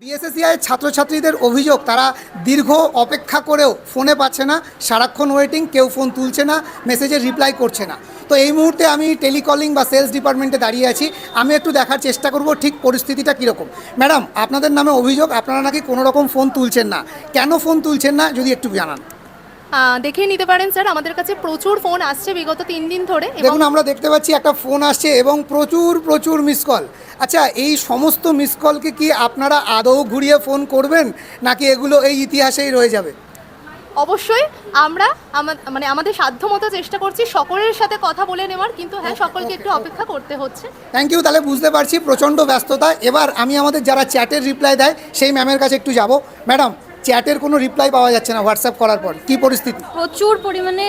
BSACI ছাত্রছাত্রীদের অভিযোগ তারা দীর্ঘ অপেক্ষা করেও ফোনে পাচ্ছে না, সারাক্ষণ ওয়েটিং, কেউ ফোন তুলছে না, মেসেজের রিপ্লাই করছে না। তো এই মুহূর্তে আমি টেলিকলিং বা সেলস ডিপার্টমেন্টে দাঁড়িয়ে আছি, আমি একটু দেখার চেষ্টা করব ঠিক পরিস্থিতিটা কীরকম। ম্যাডাম, আপনাদের নামে অভিযোগ আপনারা নাকি কোনো রকম ফোন তুলছেন না, কেন ফোন তুলছেন না যদি একটু জানান। দেখে নিতে পারেন স্যার, আমাদের কাছে প্রচুর ফোন আসছে বিগত 3 দিন ধরে। দেখুন, আমরা দেখতে পাচ্ছি একটা ফোন আসছে এবং প্রচুর মিস কল। আচ্ছা, এই সমস্ত মিস কলকে কি আপনারা আদৌ ঘুরিয়ে ফোন করবেন, নাকি এগুলো এই ইতিহাসেই রয়ে যাবে? অবশ্যই আমরা আমাদের সাধ্যমতো চেষ্টা করছি সকলের সাথে কথা বলে নেওয়ার, কিন্তু হ্যাঁ, সকলকে একটু অপেক্ষা করতে হচ্ছে। Thank you. তাহলে বুঝতে পারছি প্রচণ্ড ব্যস্ততা। এবার আমি আমাদের যারা চ্যাটের রিপ্লাই দেয় সেই ম্যামের কাছে একটু যাব। ম্যাডাম, চ্যাটের কোনো রিপ্লাই পাওয়া যাচ্ছে না হোয়াটসঅ্যাপ করার পর, কী পরিস্থিতি? প্রচুর পরিমাণে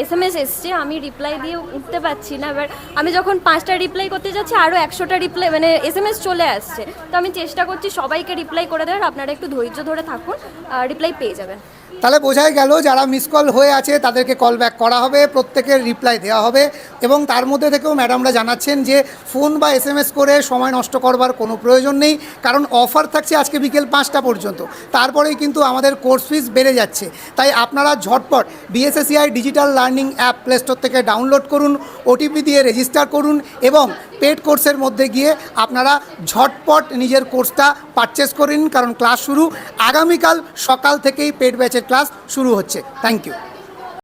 SMS এসছে, আমি রিপ্লাই দিয়ে উঠতে পারছি না। এবার আমি যখন 5টা রিপ্লাই করতে যাচ্ছি আরও 100টা রিপ্লাই SMS চলে আসছে। তো আমি চেষ্টা করছি সবাইকে রিপ্লাই করে দেওয়ার, আপনারা একটু ধৈর্য ধরে থাকুন, রিপ্লাই পেয়ে যাবেন। তাহলে বোঝাই গেল যারা মিস কল হয়ে আছে তাদেরকে কল ব্যাক করা হবে, প্রত্যেকের রিপ্লাই দেওয়া হবে। এবং তার মধ্যে থেকেও ম্যাডামরা জানাচ্ছেন যে ফোন বা SMS করে সময় নষ্ট করবার কোনো প্রয়োজন নেই, কারণ অফার থাকছে আজকে বিকেল 5টা পর্যন্ত, তারপরেই কিন্তু আমাদের কোর্স ফিস বেড়ে যাচ্ছে। তাই আপনারা ঝটপট BSACI digital learning app play store থেকে ডাউনলোড করুন, OTP দিয়ে রেজিস্টার করুন এবং পেড কোর্সের মধ্যে গিয়ে আপনারা ঝটপট নিজের কোর্সটা পারচেস করেন, কারণ ক্লাস শুরু আগামীকাল সকাল থেকেই পেড ব্যাচের ক্লাস শুরু হচ্ছে। Thank you.